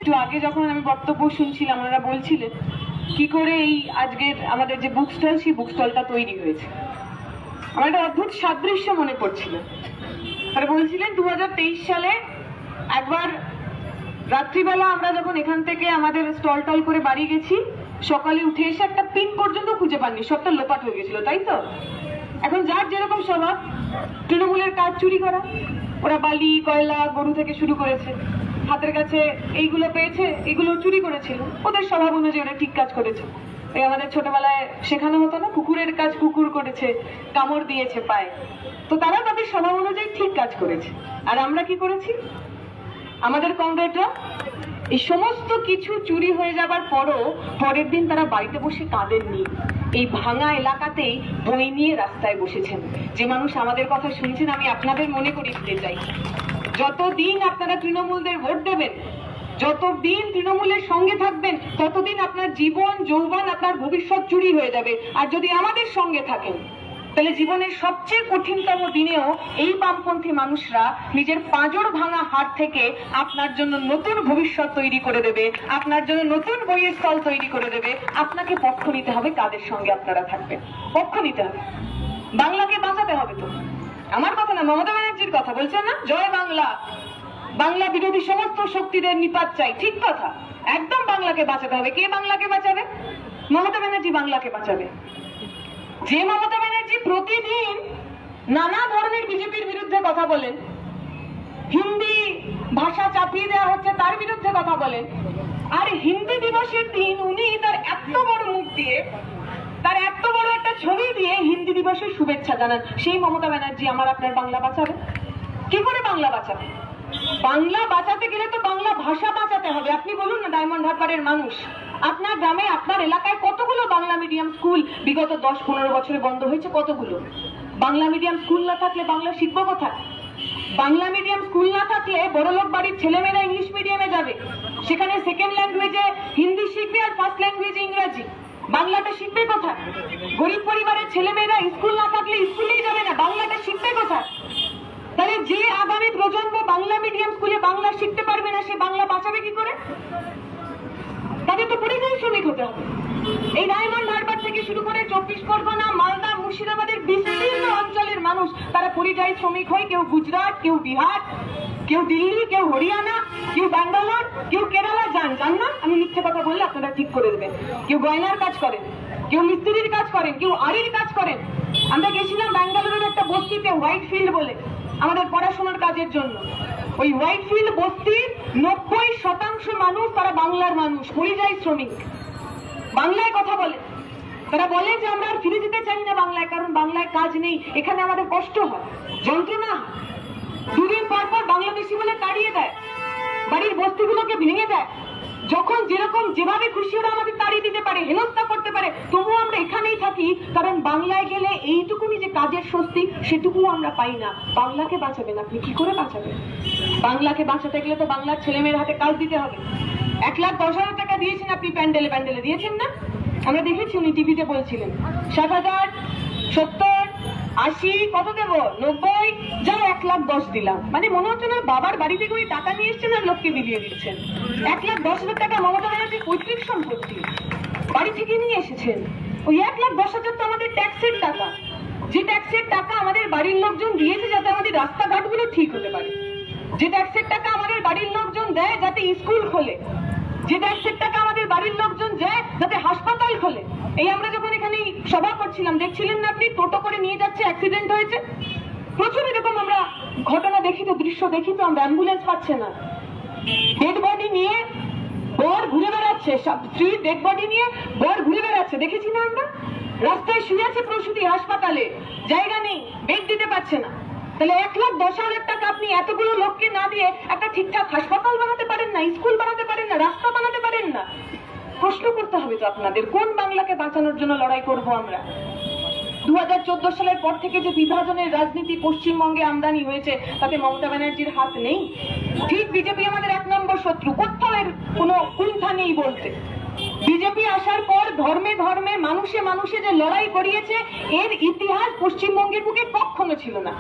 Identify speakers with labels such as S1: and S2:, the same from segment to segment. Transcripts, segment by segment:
S1: একটু আগে যখন আমি বক্তব্য শুনছিলাম ওনারা বলছিলেন কি করে এই আজকের আমাদের যে বুক স্টল সেই বুক স্টলটা তৈরি হয়েছে, আমার একটা অদ্ভুত সাদৃশ্য মনে পড়ছিল। তারা বলছিলেন 2023 সালে একবার রাত্রিবেলা আমরা যখন এখান থেকে আমাদের স্টল টল করে বাড়ি গেছি, সকালে উঠে এসে একটা পিন পর্যন্ত খুঁজে পাননি, সবটা লোপাট হয়ে গেছিল, তাই তো? এখন যার যেরকম স্বভাব, তৃণমূলের কাজ চুরি করা, ওরা বালি কয়লা গরু থেকে শুরু করেছে, হাতের কাছে এইগুলো পেয়েছে, এগুলো চুরি করেছিল, ওদের স্বভাব অনুযায়ী ওরা ঠিক কাজ করেছে। এই আমাদের ছোটবেলায় শেখানো হতো না, কুকুরের কাজ কুকুর করেছে, কামড় দিয়েছে পায়ে। তো তারা তাদের স্বভাব অনুযায়ী ঠিক কাজ করেছে। আর আমরা কি করেছি? আমাদের কমরেডরা এই সমস্ত কিছু চুরি হয়ে যাবার পরও পরের দিন তারা বাড়িতে বসে কাঁদেননি, এই ভাঙা এলাকাতেই বই নিয়ে রাস্তায় বসেছেন। যে মানুষ আমাদের কথা শুনছেন, আমি আপনাদের মনে করিয়ে দিতে চাই, যতদিন আপনারা তৃণমূলদের ভোট দেবেন, যতদিন তৃণমূলের সঙ্গে থাকবেন, ততদিন আপনার জীবন যৌবন আপনার ভবিষ্যৎ চুরি হয়ে যাবে। আর যদি আমাদের সঙ্গে থাকেন, তাহলে জীবনের সবচেয়ে কঠিনতম দিনেও এই বামপন্থী মানুষরা নিজের পাঁজর ভাঙা হাত থেকে আপনার জন্য নতুন ভবিষ্যৎ তৈরি করে দেবে, আপনার জন্য নতুন বইয়ের স্থল তৈরি করে দেবে। আপনাকে পক্ষ নিতে হবে, কাদের সঙ্গে আপনারা থাকবেন, পক্ষ নিতে হবে। বাংলাকে বাঁচাতে হবে। তো আমার কথা না, মমতা ব্যানার্জির কথা বলছেন না, জয় বাংলা, বাংলা বিরোধী সমস্ত শক্তিদের নিপাত চাই, ঠিক কথা, একদম বাংলাকে বাঁচাতে হবে। কে বাংলাকে বাঁচাবে? মমতা ব্যানার্জি বাংলাকে বাঁচাবে। যে মমতা ব্যানার্জি প্রতিদিন নানা ধরনের বিজেপির বিরুদ্ধে কথা বলেন, হিন্দি ভাষা চাপিয়ে দেওয়া হচ্ছে তার বিরুদ্ধে কথা বলেন, আর হিন্দি দিবসের দিন উনি তার এত বড় মুখ দিয়ে, তার এত বড় একটা ছবি দিয়ে হিন্দি দিবসের শুভেচ্ছা জানান, সেই মমতা ব্যানার্জি আমার আপনার বাংলা বাঁচাবে? কি করে বাংলা বাঁচাবে? বাংলা বাঁচাতে গেলে তো বাংলা ভাষা বাঁচাতে হবে। আপনি বলুন না, ডায়মন্ড হারবারের মানুষ, আপনার গ্রামে আপনার এলাকায় কতগুলো বাংলা মিডিয়াম স্কুল বিগত 10-15 বছরে বন্ধ হয়েছে? কতগুলো? বাংলা মিডিয়াম স্কুল না থাকলে বাংলা শিখবো কোথায়? বাংলা মিডিয়াম স্কুল না থাকলে বড়লোক বাড়ির ছেলেমেয়েরা ইংলিশ মিডিয়ামে যাবে, সেখানে সেকেন্ড ল্যাঙ্গুয়েজে হিন্দি শিখবে আর ফার্স্ট ল্যাঙ্গুয়েজে ইংরেজি। বাংলাটা শিখবে কোথায়? গরিব পরিবারের ছেলেমেয়েরা স্কুল না থাকলে স্কুলেই যাবে না, বাংলাটা শিখবে কোথায়? তাহলে যে আগামী প্রজন্ম বাংলা মিডিয়াম স্কুলে বাংলা শিখতে পারবে না, সে বাংলা বাঁচাবে কি করে? তাদের তো পরিযায়ী শ্রমিক হতে হবে। এই ডায়মন্ড হারবার থেকে শুরু করে 24 পরগনা, মালদা, মুর্শিদাবাদের বিস্তীর্ণ অঞ্চলের মানুষ, তারা পরিযায়ী শ্রমিক হয়। কেউ গুজরাট, কেউ বিহার, কেউ দিল্লি, কেউ হরিয়ানা, কেউ ব্যাঙ্গালোর, কেউ কেরালা। যান না, আমি মিথ্যে কথা বললে আপনারা ঠিক করে দেবেন। কেউ গয়নার কাজ করেন, কেউ মিস্ত্রির কাজ করেন, কেউ আড়ির কাজ করেন। আমরা গেছিলাম ব্যাঙ্গালোরের একটা বস্তিতে, হোয়াইট ফিল্ড বলে, আমাদের পড়াশোনার কাজের জন্য। ওই হোয়াইট ফিল্ড বস্তির 90% মানুষ তারা বাংলার মানুষ, পরিযায়ী শ্রমিক, বাংলায় কথা বলে। তারা বলে যে আমরা আর ফিরে যেতে চাই না বাংলায়, কারণ বাংলায় কাজ নেই, এখানে আমাদের কষ্ট হয়, যন্ত্রণা। দুদিন পর পর বাংলাদেশি বলে তাড়িয়ে দেয়, বাড়ির বস্তিগুলোকে ভেঙে দেয়। যখন যেরকম যেভাবে খুশি ওরা আমাদের তাড়িয়ে দিতে পারে, হেনস্থা করতে পারে, তবুও আমরা এখানেই থাকি, কারণ বাংলায় গেলে এইটুকুনি যে কাজের স্বস্তি সেটুকু আমরা পাই না। বাংলাকে বাঁচাবেন আপনি, কি করে বাঁচাবেন? বাংলাকে বাঁচাতে গেলে তো বাংলার ছেলেমেয়ের হাতে কাজ দিতে হবে। 1,10,000 টাকা দিয়েছেন আপনি, প্যান্ডেলে প্যান্ডেলে দিয়েছেন না? আমরা দেখেছি, উনি টিভিতে বলছিলেন 60,000, 70, 80, কত দেব? 90, যাও 1,10,000 দিলাম। মানে মনে হচ্ছে না বাবার বাড়ি থেকে উনি টাকা নিয়ে এসছেন আর লোককে বিলিয়ে দিচ্ছেন। 1,10,000 টাকা মমতা ব্যানার্জি পৈতৃক সম্পত্তি, বাড়ি থেকে নিয়ে এসেছেন। ওই 1,10,000 তো আমাদের ট্যাক্সের টাকা, যে ট্যাক্সের টাকা আমাদের বাড়ির লোকজন দিয়েছে যাতে আমাদের রাস্তাঘাটগুলো ঠিক হতে পারে, যে ট্যাক্সের টাকা আমাদের বাড়ির লোকজন দেয় যাতে স্কুল খোলে, যে ট্যাক্সের টাকা আমাদের বাড়ির লোকজন দেয় যাতে হাসপাতাল খোলে। এই আমরা যখন এখানে সভা করছিলাম, দেখছিলেন না আপনি, টোটো করে নিয়ে যাচ্ছে, অ্যাক্সিডেন্ট হয়েছে, প্রচুর এরকম আমরা ঘটনা দেখি তো, দৃশ্য দেখি তো, আমরা অ্যাম্বুলেন্স পাচ্ছে না, ডেড বডি নিয়ে বর ঘুরে বেড়াচ্ছে, স্ত্রী ডেড বডি নিয়ে বর ঘুরে বেড়াচ্ছে, দেখেছি না আমরা? রাস্তায় শুয়ে আছে প্রসূতি, হাসপাতালে জায়গা নেই, বেড দিতে পারছে না। তাহলে 1,10,000 টাকা আপনি এতগুলো লোককে না দিয়ে একটা ঠিকঠাক হাসপাতাল বানাতে পারেন না, স্কুল বানাতে পারেন না, রাস্তা বানাতে পারেন না? প্রশ্ন করতে হবে তো আপনাদের, কোন বাংলাকে বাঁচানোর জন্য লড়াই করব আমরা? 2014 সালের পর থেকে যে বিভাজনের রাজনীতি পশ্চিমবঙ্গে আমদানি হয়েছে, তাতে মমতা ব্যানার্জির হাত নেই? ঠিক বিজেপি আমাদের 1 নম্বর শত্রু, কোথাও এর কোনো কুণ্ঠা নেই বলতে। বিজেপি আসার পর ধর্মে ধর্মে, মানুষে মানুষে যে লড়াই করিয়েছে, এর ইতিহাস পশ্চিমবঙ্গের বুকে কখনো ছিল না।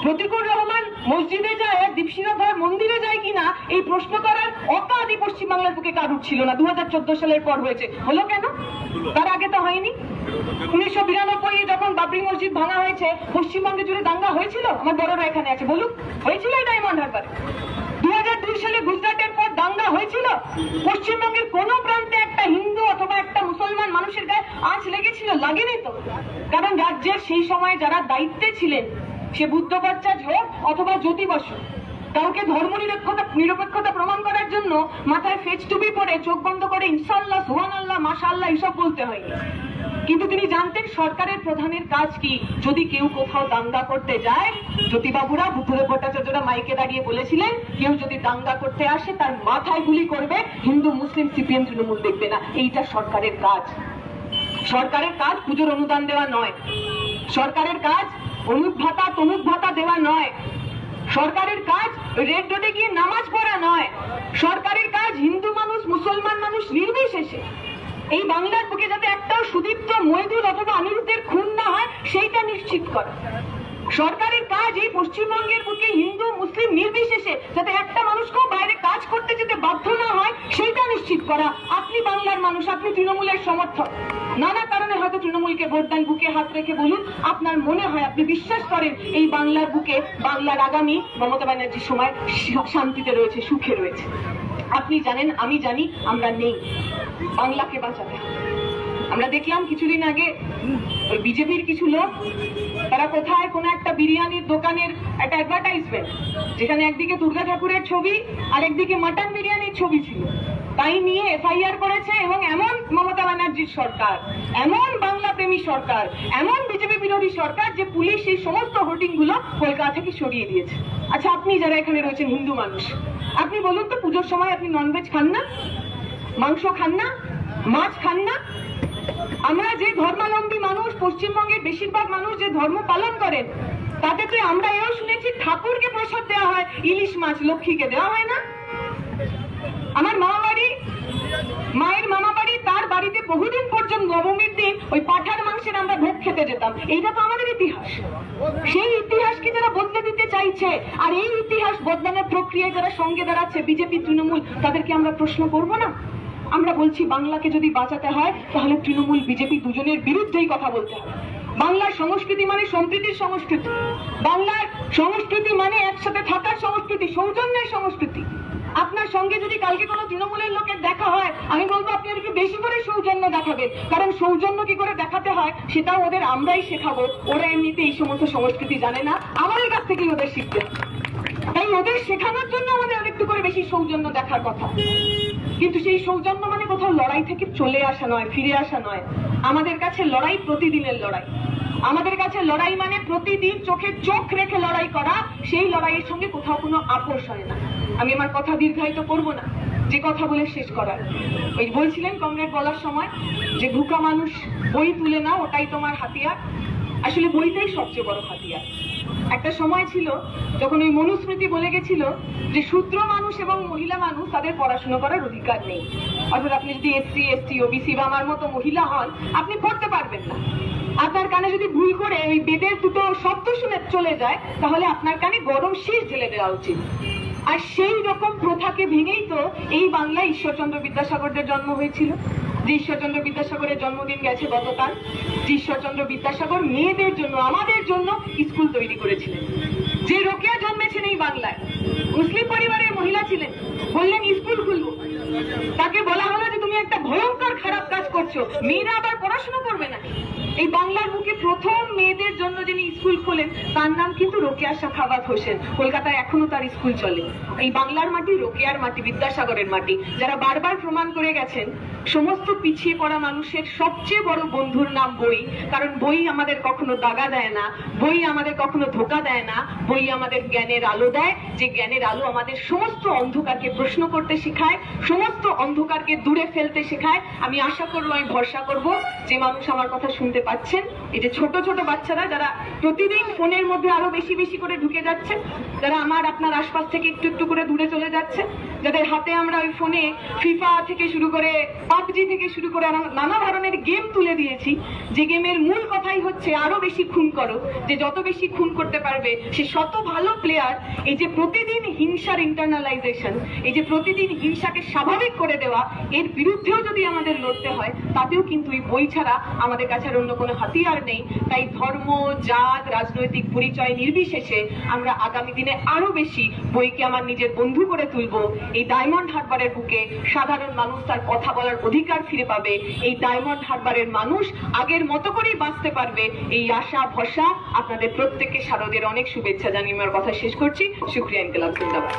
S1: প্রতিকুর রহমান মসজিদে যায় আর দীপশিখা ধর মন্দিরে যায় কিনা এই প্রশ্ন করার অকাদি পশ্চিমবাংলার বুকে কারুর ছিল না। 2014 সালের পর হয়েছে, হলো কেন? তার আগে তো হয়নি। 1992 যখন বাবরি মসজিদ ভাঙা হয়েছে পশ্চিমবঙ্গে জুড়ে দাঙ্গা হয়েছিল? আমার বড়রা এখানে আছে, বলুক হয়েছিল এই ডায়মন্ড হারবারে। 2002 সালে গুজরাটের পর দাঙ্গা হয়েছিল? পশ্চিমবঙ্গের কোন প্রান্তে একটা হিন্দু অথবা একটা মুসলমান মানুষের গায়ে আঁচ লেগেছিল? লাগেনি তো। কারণ রাজ্যের সেই সময় যারা দায়িত্বে ছিলেন, সে বুদ্ধ ভট্টাচার্য হোক অথবা জ্যোতি বসু, কাউকে ধর্ম নিরপেক্ষতা প্রমাণ করার জন্য মাথায় ফেজ টুপি পরে চোখ বন্ধ করে ইনশাআল্লাহ, সুবহানাল্লাহ, মাশাআল্লাহ এসব বলতে হয়নি। কিন্তু তিনি জানতেন সরকারের প্রধানের কাজ কি। যদি কেউ কোথাও দাঙ্গা করতে যায়, জ্যোতিবাবুরা, বুদ্ধদেব ভট্টাচার্যরা মাইকে দাঁড়িয়ে বলেছিলেন, কেউ যদি দাঙ্গা করতে আসে তার মাথায় গুলি করবে, হিন্দু মুসলিম সিপিএম তৃণমূল দেখবে না। এইটা সরকারের কাজ। সরকারের কাজ পুজোর অনুদান দেওয়া নয়, সরকারের কাজ অমুক ভাতা তমুক ভাতা দেওয়া নয়, সরকারের কাজ রেড রোডে গিয়ে নামাজ পড়া নয়, সরকারের কাজ হিন্দু মানুষ মুসলমান মানুষ নির্বিশেষে এই বাংলার বুকে যাতে একটাও সুদীপ্ত মইদুল অথবা অনিরুদ্ধের খুন না হয় সেইটা নিশ্চিত করা। সরকারের কাজ এই পশ্চিমবঙ্গের বুকে হিন্দু মুসলিম নির্বিশেষে যাতে একটা মানুষকেও বাইরে কাজ করতে যেতে বাধ্য না হয় সেইটা নিশ্চিত করা। আপনি বাংলার মানুষ, আপনি তৃণমূলের সমর্থক, নানা কারণে হয়তো তৃণমূলকে ভোট দেন, বুকে হাত রেখে বলুন আপনার মনে হয়, আপনি বিশ্বাস করেন এই বাংলার বুকে বাংলার আগামী মমতা ব্যানার্জির সময় শান্তিতে রয়েছে, সুখে রয়েছে। আপনি জানেন, আমি জানি, আমরা নেই। বাংলাকে বাঁচাতে আমরা দেখলাম কিছুদিন আগে ওই বিজেপির কিছু লোক, তারা কোথায় কোন একটা বিরিয়ানির দোকানের একটা অ্যাডভার্টাইজমেন্ট, যেখানে একদিকে দুর্গা ঠাকুরের ছবি আর একদিকে মাটন বিরিয়ানির ছবি ছিল, তাই নিয়ে এফআইআর করেছে। এবং এমন মমতা ব্যানার্জির সরকার, এমন বাংলা প্রেমী সরকার, এমন বিজেপি বিরোধী সরকার যে পুলিশ এই সমস্ত হোর্ডিং গুলো কলকাতা থেকে সরিয়ে দিয়েছে। আচ্ছা, আপনি যারা এখানে রয়েছেন হিন্দু মানুষ, আপনি বলুন তো পুজোর সময় আপনি ননভেজ খান না? মাংস খান না? মাছ খান না? আমরা যে ধর্মাবলম্বী মানুষ, পশ্চিমবঙ্গের বেশিরভাগ মানুষ যে ধর্ম পালন করেন, তাতে তো আমরা এও শুনেছি ঠাকুরকে প্রসাদ দেওয়া হয় ইলিশ মাছ, লক্ষ্মীকে দেওয়া হয় না। আমার মামা বাড়ি, মায়ের মামা বাড়ি, তার বাড়িতে বহুদিন পর্যন্ত নবমীর দিন ওই পাঠার মাংসের আমরা ভোগ খেতে যেতাম। এইটা তো আমাদের ইতিহাস। সেই ইতিহাসকে যারা বদলে দিতে চাইছে, আর এই ইতিহাস বদলানোর প্রক্রিয়ায় যারা সঙ্গে দাঁড়াচ্ছে বিজেপি তৃণমূল, তাদেরকে আমরা প্রশ্ন করব না? আমরা বলছি বাংলাকে যদি বাঁচাতে হয় তাহলে তৃণমূল বিজেপি দুজনের বিরুদ্ধেই কথা বলতে হবে। বাংলার সংস্কৃতি মানে সম্প্রীতির সংস্কৃতি, বাংলার সংস্কৃতি মানে একসাথে থাকার সংস্কৃতি, সৌজন্যের সংস্কৃতি। আপনার সঙ্গে যদি কালকে কোনো তৃণমূলের লোকের দেখা হয়, আমি বলবো আপনি একটু বেশি করে সৌজন্য দেখাবেন, কারণ সৌজন্য কি করে দেখাতে হয় সেটাও ওদের আমরাই শেখাবো। ওরা এমনিতে এই সমস্ত সংস্কৃতি জানে না, আমাদের কাছ থেকেই ওদের শিখতে। তাই ওদের শেখানোর জন্য আমাদের আরেকটু করে বেশি সৌজন্য দেখার কথা। কিন্তু সেই সৌজন্য মানে কোথাও লড়াই থেকে চলে আসা নয়, ফিরে আসা নয়। আমাদের কাছে লড়াই প্রতিদিনের লড়াই। আমাদের কাছে লড়াই মানে প্রতিদিন চোখে চোখ রেখে লড়াই করা। সেই লড়াইয়ের সঙ্গে কোথাও কোনো আপোষ হয় না। আমি আমার কথা দীর্ঘায়িত করব না, যে কথা বলে শেষ করার। ওই বলছিলেন কমরেড বলার সময় যে ভুকা মানুষ বই তুলে নাও, ওটাই তোমার হাতিয়ার। আসলে বইটাই সবচেয়ে বড় হাতিয়ার। একটা সময় ছিল যখন ওই মনুস্মৃতি বলে গেছিল যে শূদ্র মানুষ এবং মহিলা মানুষ তাদের পড়াশোনা করার অধিকার নেই। অর্থাৎ আপনি যদি এসসি এসটি ওবিসি বা আমার মতো মহিলা হন, আপনি পড়তে পারবেন না। আপনার কানে যদি ভুল করে ওই বেদের দুটো শব্দ শুনে চলে যায়, তাহলে আপনার কানে গরম শীষ ঢেলে দেওয়া উচিত। আর সেই রকম প্রথাকে ভেঙেই তো এই বাংলায় ঈশ্বরচন্দ্র বিদ্যাসাগরদের জন্ম হয়েছিল। যে ঈশ্বরচন্দ্র বিদ্যাসাগরের জন্মদিন গেছে গতকাল, যে ঈশ্বরচন্দ্র বিদ্যাসাগর মেয়েদের জন্য, আমাদের জন্য স্কুল তৈরি করেছিলেন। যে রোকেয়া জন্মেছেন এই বাংলায়, মুসলিম পরিবারের মহিলা ছিলেন, বললেন স্কুল খুলবো। তাকে বলা হলো যে তুমি একটা ভয়ঙ্কর খারাপ কাজ করছো, মেয়েরা আবার পড়াশোনা করবে না। এই বাংলার বুকে প্রথম মেয়েদের জন্য যিনি স্কুল খোলেন তার নাম কিন্তু রোকেয়া সাখাওয়াত হোসেন। কলকাতায় এখনো তার স্কুল চলে। এই বাংলার মাটি রোকেয়ার মাটি, বিদ্যাসাগরের মাটি, যারা বারবার প্রমাণ করে গেছেন সমস্ত পিছিয়ে পড়া মানুষের সবচেয়ে বড় বন্ধুর নাম বই। কারণ বই আমাদের কখনো দাগা দেয় না, বই আমাদের কখনো ধোকা দেয় না, বই আমাদের জ্ঞানের আলো দেয়। যে জ্ঞানের আলো আমাদের সমস্ত অন্ধকারকে প্রশ্ন করতে শেখায়, সমস্ত অন্ধকারকে দূরে ফেলতে শেখায়। আমি আশা করবো, আমি ভরসা করবো যে মানুষ আমার কথা শুনতে পাচ্ছেন এই যে ছোট ছোট বাচ্চারা যারা প্রতিদিন ফোনের মধ্যে আরো বেশি বেশি করে ঢুকে যাচ্ছে, যারা আমার আপনার আশপাশ থেকে একটু একটু করে দূরে চলে যাচ্ছে, যাদের হাতে আমরা ওই ফোনে ফিফা থেকে শুরু করে পাবজি থেকে শুরু করে নানা ধরনের গেম তুলে দিয়েছি, যে গেমের মূল কথাই হচ্ছে আরো বেশি খুন করো, যে যত বেশি খুন করতে পারবে সে শত ভালো প্লেয়ার। এই যে প্রতিদিন হিংসার ইন্টারনালাইজেশন, এই যে প্রতিদিন হিংসাকে স্বাভাবিক করে দেওয়া, এর বিরুদ্ধেও যদি আমাদের লড়তে হয় তাতেও কিন্তু এই বই ছাড়া আমাদের কাছে আর অন্য কোনো হাতিয়ার নেই। তাই ধর্ম, জাত, রাজনৈতিক পরিচয় নির্বিশেষে আমরা আগামী দিনে আরো বেশি বইকে আমার নিজের বন্ধু করে তুলবো। এই ডায়মন্ড হারবারের বুকে সাধারণ মানুষ তার কথা বলার অধিকার ফিরে পাবে, এই ডায়মন্ড হারবারের মানুষ আগের মতো করেই বাঁচতে পারবে, এই আশা ভরসা আপনাদের প্রত্যেককে শারদের অনেক শুভেচ্ছা জানিয়ে আমার কথা শেষ করছি। শুকরিয়া, ইনকিলাব জিন্দাবাদ।